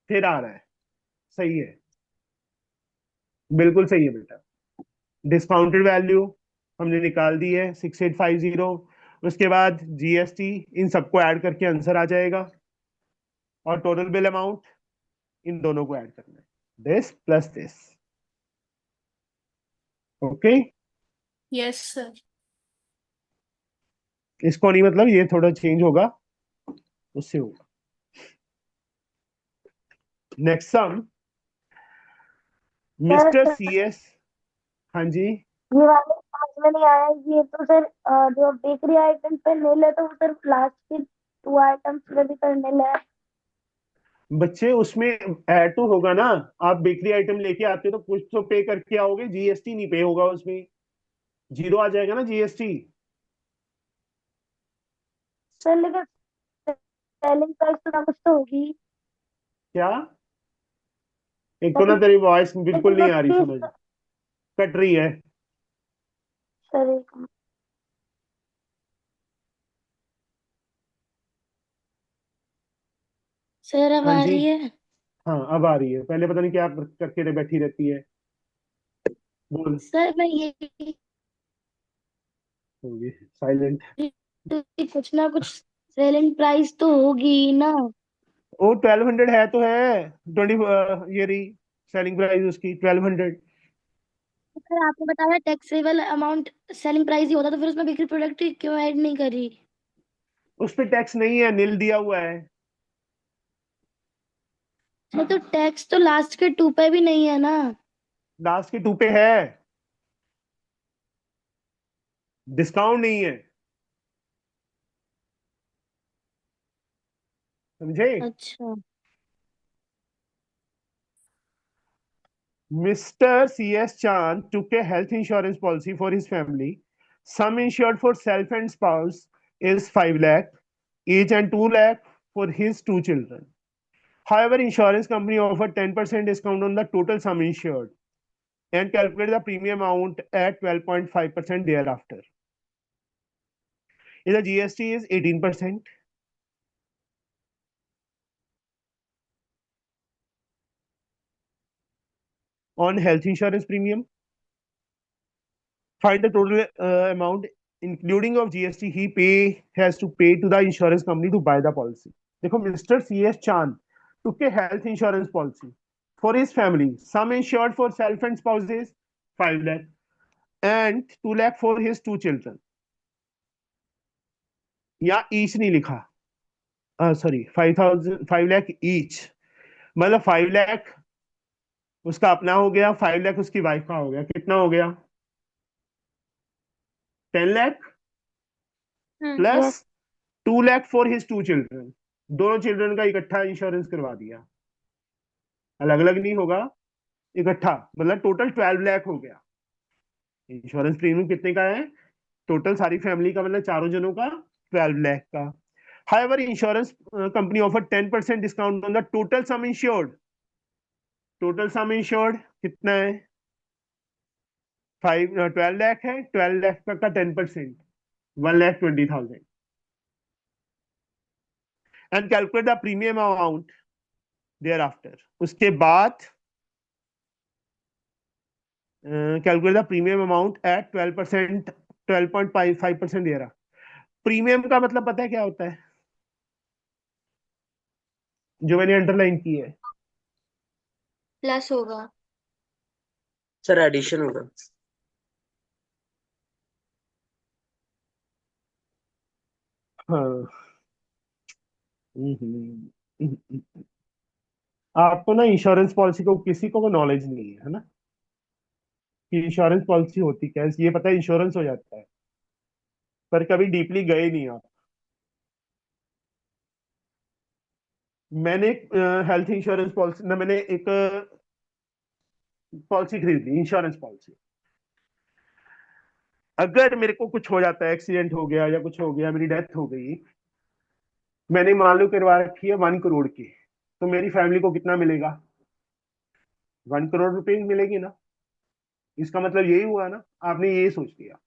फिर आ रहा है, सही है, बिल्कुल सही है बेटा। डिस्काउंटेड वैल्यू हमने निकाल दी है 6850। उसके बाद जीएसटी, इन सबको ऐड करके आंसर आ जाएगा। और टोटल बिल अमाउंट इन दोनों को ऐड करना है, this plus this. Okay, yes sir. इसको नहीं, मतलब ये थोड़ा चेंज होगा, उससे होगा। Next sum, mister sir C S. हाँ जी। ये वाले समझ में नहीं आया। ये तो सर जो बेकरी आइटम पे निल है, तो वो सर लास्ट के 2 आइटम्स पे भी सर निल है। बच्चे उसमें ऐड तो होगा ना, आप बेकरी आइटम लेके आते हो तो कुछ तो पे करके आओगे, जीएसटी नहीं पे होगा उसमें, जीरो आ जाएगा ना जीएसटी। सर लेकिन सेलिंग प्राइस तो ना कुछ तो होगी। क्या? एक तो ना तेरी वॉइस बिल्कुल लेकिन वो नहीं आ रही चीज समझ, कट रही है। सर एक सर अब हाँ आ जी। रही है। हाँ अब आ रही है, पहले पता नहीं क्या करके बैठी रहती है। बोल। सर मैं ये होगी साइलेंट। कुछ ना कुछ सेलिंग प्राइस तो होगी ही ना। वो 1,200 है तो है, 20, ये रही सेलिंग प्राइस उसकी 1,200। सर आपने बताया टैक्सेबल अमाउंट सेलिंग प्राइस ही होता, तो फिर उसमें बिक्री प्रोडक्ट क्यों ऐड नहीं करी? उस पे टैक्स नहीं है, नील दिया हुआ है। नहीं तो टैक्स तो लास्ट के 2 पे भी नहीं है ना। लास्ट के 2 पे है, डिस्काउंट नहीं है, समझे? अच्छा। Mr. C.S. Chand took a health insurance policy for his family. Sum insured for self and spouse is 5 lakh each and 2 lakh for his 2 children. However, insurance company offered 10% discount on the total sum insured and calculated the premium amount at 12.5% thereafter. The GST is 18%. On health insurance premium. Find the total amount including of GST he has to pay to the insurance company to buy the policy. देखो, Mr. C.S. Chand took a health insurance policy for his family. Sum insured for self and spouses 5 lakh and 2 lakh for his 2 children. या ईच नहीं लिखा, सॉरी, 5,000, 5 लाख ईच, मतलब 5 लाख उसका अपना हो गया, 5 लाख उसकी वाइफ का हो गया, कितना हो गया? 10 lakh plus yes 2 lakh for his 2 children. दोनों चिल्ड्रन का इकट्ठा इंश्योरेंस करवा दिया, अलग अलग नहीं होगा, इकट्ठा, मतलब टोटल 12 लाख हो गया। इंश्योरेंस प्रीमियम कितने का है टोटल सारी फैमिली का, मतलब चारों जनों का 12 लाख का। However insurance company offer 10% discount on the total sum insured. Total sum insured कितना है? 12 लाख है, 12 लाख का 10%, 1,20,000। And calculate the premium amount thereafter. उसके बाद calculate the premium amount at 12%, 12.5% दे रहा। प्रीमियम का मतलब पता है क्या होता है, जो मैंने अंडरलाइन की है? प्लस होगा। सर एडिशन होगा। हाँ। हम्म। आपको ना इंश्योरेंस पॉलिसी को किसी को नॉलेज नहीं है ना, कि इंश्योरेंस पॉलिसी होती क्या है। ये पता है इंश्योरेंस हो जाता है, पर कभी डीपली गए नहीं आप। मैंने हेल्थ इंश्योरेंस पॉलिसी ना, मैंने एक पॉलिसी खरीद ली, इंश्योरेंस पॉलिसी। अगर मेरे को कुछ हो जाता है, एक्सीडेंट हो गया या कुछ हो गया, मेरी डेथ हो गई, मैंने मान लो करवा रखी है 1 करोड़ की, तो मेरी फैमिली को कितना मिलेगा? 1 करोड़ रुपए मिलेगी ना। इसका मतलब यही हुआ ना, आपने ये सोच लिया।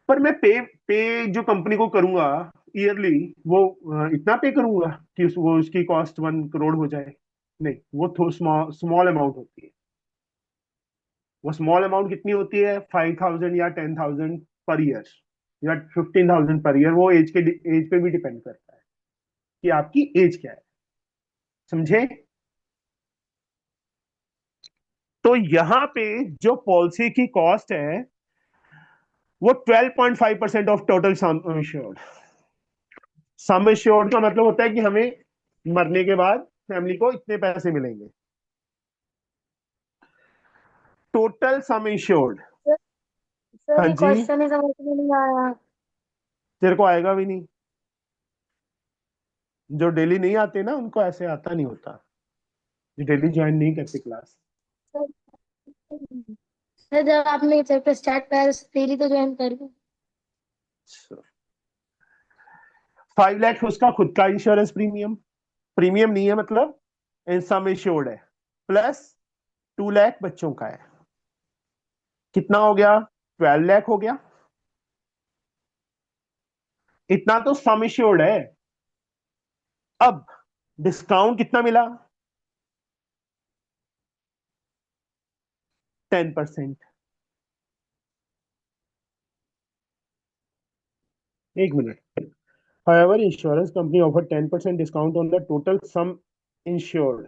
पर मैं पे जो कंपनी को करूंगा ईयरली, वो इतना पे करूंगा कि वो उसकी कॉस्ट 1 करोड़ हो जाए? नहीं, वो थोड़ा स्मॉल अमाउंट होती है। वो स्मॉल अमाउंट कितनी होती है? 5,000 या 10,000 पर ईयर, या 15,000 पर ईयर। वो एज पे भी डिपेंड करता है कि आपकी एज क्या है। समझे? तो यहाँ पे जो पॉलिसी की कॉस्ट है वो 12.5% of total sum insured. Some insured का मतलब होता है कि हमें मरने के बाद फैमिली को इतने पैसे मिलेंगे। Total sum insured. Sir sir हाँ ये जी। क्वेश्चन ही समझ में नहीं आया। तेरे को आएगा भी नहीं, जो डेली नहीं आते ना उनको ऐसे आता नहीं होता, जो डेली ज्वाइन नहीं करते क्लास। सर सर, जब आपने चैप्टर स्टार्ट किया तेरी तो ज्वाइन कर ली। 5 लाख उसका खुद का इंश्योरेंस प्रीमियम, प्रीमियम नहीं है मतलब सम इंश्योर्ड है, प्लस 2 लाख बच्चों का है। कितना हो गया? 12 लाख हो गया। इतना तो सम इंश्योर्ड है। अब डिस्काउंट कितना मिला? 10%। एक minute. However, insurance company offer 10% discount on the total sum insured.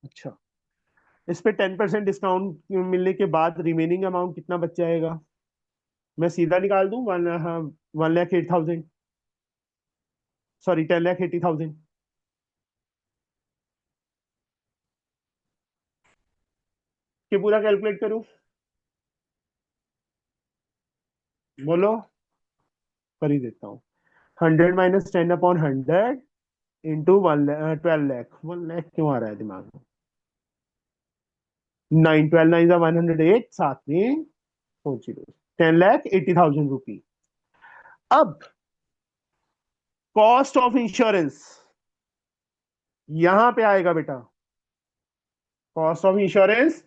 अच्छा, इस पे 10% डिस्काउंट मिलने के बाद रिमेनिंग अमाउंट कितना बच जाएगा? मैं सीधा निकाल दूं, 1,08,000, सॉरी 10,80,000। कि पूरा कैलकुलेट करूं? बोलो, कर ही देता हूँ। 100 - 10/100 इंटू 12 लाख। 1 लाख क्यों आ रहा है दिमाग में? 9 12 9 108, साथ में 4 0, 10,80,000 रुपी। अब कॉस्ट ऑफ इंश्योरेंस यहां पे आएगा बेटा। Cost of insurance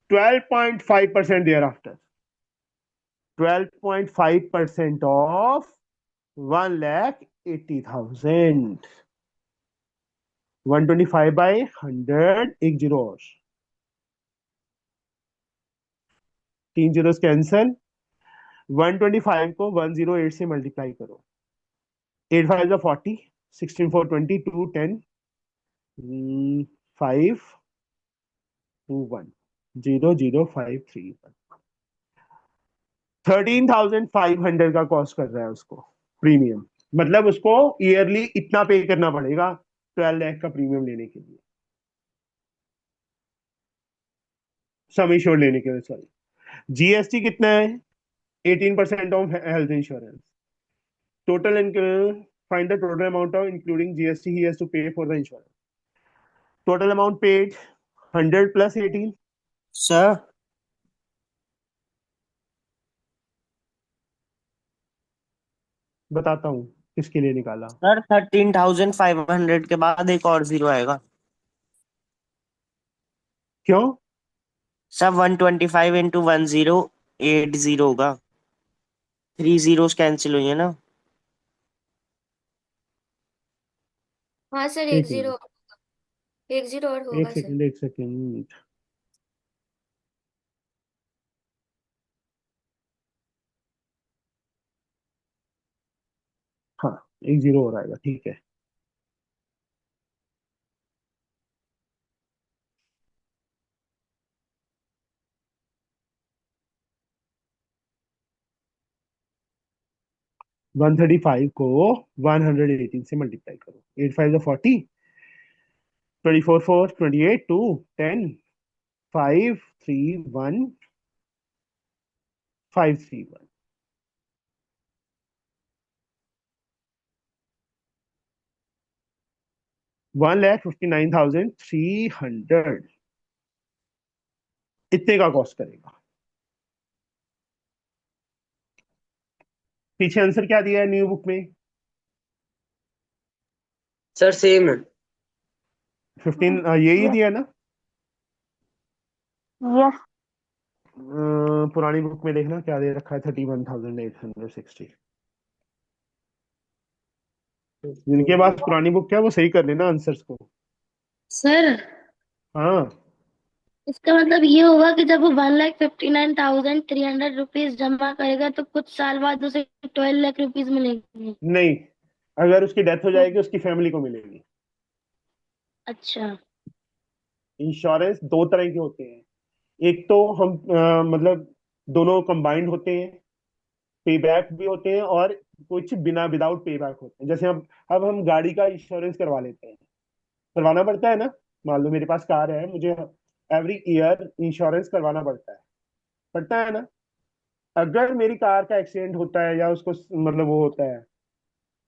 12.5% thereafter. 12.5% of 1,80,000। 125/100, एक जीरो और, 3 जीरो कैंसल। 125 को 108 से मल्टीप्लाई करो। 8 5 40, 16 4 20, 2 10, 5 2 1 0 0 5 3 1। 13,500 का कॉस्ट कर रहा है उसको प्रीमियम। मतलब उसको ईयरली इतना पे करना पड़ेगा 12 लाख का प्रीमियम लेने के लिए, सम इंश्योर लेने के लिए, सॉरी। जीएसटी कितना है? 18% of health insurance. Total find the total amount of including GST he has to pay for the insurance. Total amount paid 100 + 18। Sir बताता हूँ किसके लिए निकाला। सर 13,500 के बाद एक और जीरो आएगा। क्यों? सर 125 इंटू 1080 होगा। 3 जीरोस कैंसिल हुई है ना। हाँ सर, एक मिनट, एक जीरो और एक होगा सर। सेकंड, एक सेकंड। हाँ, एक जीरो और आएगा, ठीक है। वन 135 को 118 से मल्टीप्लाई करो। 8 5 40, 24 4 28 2 10 5 3 1 5 3 1 1,59,300 इतने का कॉस्ट करेगा। पीछे आंसर क्या दिया है न्यू बुक में? सर सेम है। 15, यही यस दिया है ना? यस। पुरानी बुक में देखना क्या दे रखा है। 31,860। जिनके पास पुरानी बुक है वो सही कर लेना आंसर्स को। सर हाँ, इसका मतलब ये होगा कि जब वो 1,59,300 रुपीज जमा करेगा तो कुछ साल बाद उसे 12 लाख रुपीज मिलेंगे। नहीं, अगर उसकी डेथ हो तो जाएगी उसकी फैमिली को मिलेगी। अच्छा। इंश्योरेंस दो तरह के होते हैं। एक तो हम मतलब दोनों कंबाइंड होते हैं, पे बैक भी होते हैं, और कुछ बिना विदाउट पे बैक होते हैं। जैसे अब हम गाड़ी का इंश्योरेंस करवा लेते हैं, करवाना पड़ता है ना। मान लो मेरे पास कार है, मुझे एवरी ईयर इंश्योरेंस करवाना पड़ता है ना। अगर मेरी कार का एक्सीडेंट होता है या उसको मतलब वो होता है,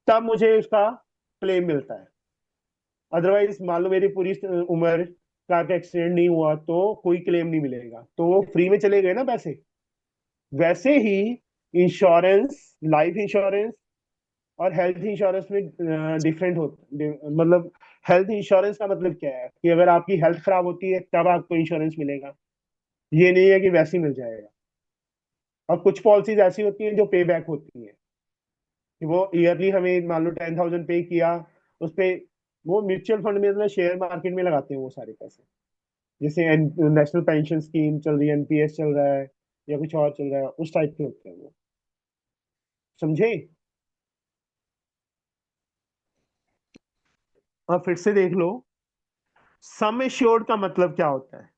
तब मुझे उसका क्लेम मिलता है। अदरवाइज मान लो मेरी पूरी उम्र कार का एक्सीडेंट नहीं हुआ तो कोई क्लेम नहीं मिलेगा, तो वो फ्री में चले गए ना पैसे। वैसे ही इंश्योरेंस, लाइफ इंश्योरेंस और हेल्थ इंश्योरेंस में डिफरेंट मतलब हेल्थ इंश्योरेंस का मतलब क्या है कि अगर आपकी हेल्थ खराब होती है तब आपको इंश्योरेंस मिलेगा। ये नहीं है कि वैसे ही मिल जाएगा। और कुछ पॉलिसीज ऐसी होती हैं जो पे बैक होती हैं, कि वो ईयरली हमें मान लो 10,000 पे किया उस पे। वो म्यूचुअल फंड में, मतलब शेयर मार्केट में लगाते हैं वो सारे पैसे। जैसे नेशनल पेंशन स्कीम चल रही है, एनपीएस चल रहा है, या कुछ और चल रहा है, उस टाइप के होते हैं वो। समझे? और फिर से देख लो, सम एश्योर्ड का मतलब क्या होता है?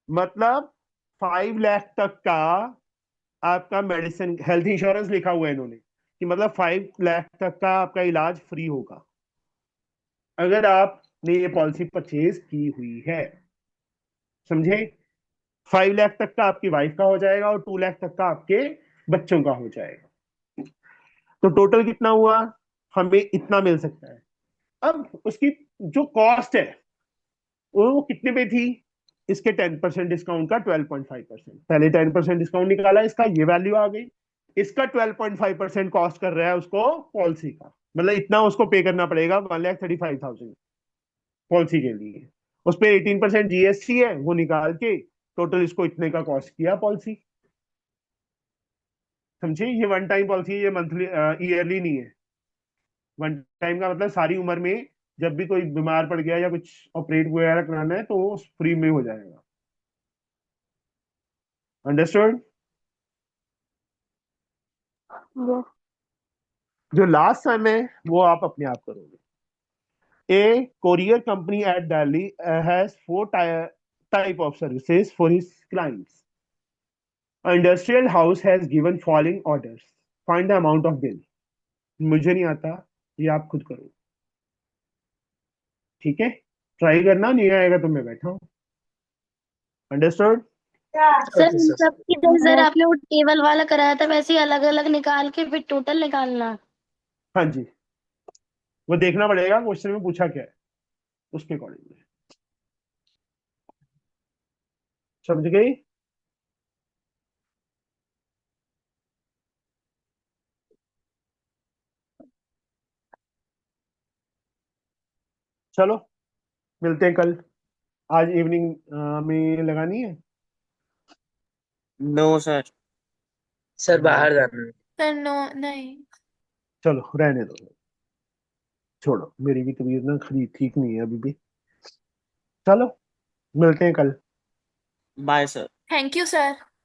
मतलब 5 लाख तक का आपका मेडिसिन हेल्थ इंश्योरेंस लिखा हुआ है इन्होंने, कि मतलब 5 लाख तक का आपका इलाज फ्री होगा अगर आपने ये पॉलिसी परचेज की हुई है। समझे? 5 लाख तक का आपकी वाइफ का हो जाएगा और 2 लाख तक का आपके बच्चों का हो जाएगा। तो टोटल कितना हुआ? हमें इतना मिल सकता है। अब उसकी जो कॉस्ट है वो कितने पे थी? इसके 10% डिस्काउंट का 12.5%। पहले 10% डिस्काउंट निकाला, इसका ये वैल्यू आ गई। इसका 12.5% कॉस्ट कर रहा है उसको पॉलिसी का, मतलब इतना उसको पे करना पड़ेगा 1,35,000 पॉलिसी के लिए। उस पर 18% जीएसटी है, वो निकाल के टोटल इसको इतने का कॉस्ट किया पॉलिसी। समझे? ये वन टाइम पॉलिसी है, ये मंथली ईयरली नहीं है। वन टाइम का मतलब सारी उम्र में जब भी कोई बीमार पड़ गया या कुछ ऑपरेट वगैरह कराना है तो वो फ्री में हो जाएगा। अंडरस्टूड? यस जो लास्ट सम है वो आप अपने आप करोगे। A courier company at Delhi has four type of services for his clients. A industrial house has given following orders. Find the amount of bill. मुझे नहीं आता, ये आप खुद करो। ठीक है? ट्राई करना, नहीं आएगा तो मैं बैठा हूँ। Understood? Sir okay in sir. सब की तरह सर यस। आपने वो टेबल वाला कराया था वैसे ही अलग अलग निकाल के फिर टोटल निकालना। हाँ जी, वो देखना पड़ेगा क्वेश्चन में पूछा क्या है, उसके अकॉर्डिंग। समझ गई? चलो, मिलते हैं कल। आज इवनिंग में लगानी है। No sir. सर बाहर जाना है। सर नो नहीं। चलो रहने दो, छोड़ो, मेरी भी तबीयत ना खरी ठीक नहीं है अभी भी। चलो मिलते हैं कल। Bye sir. Thank you sir.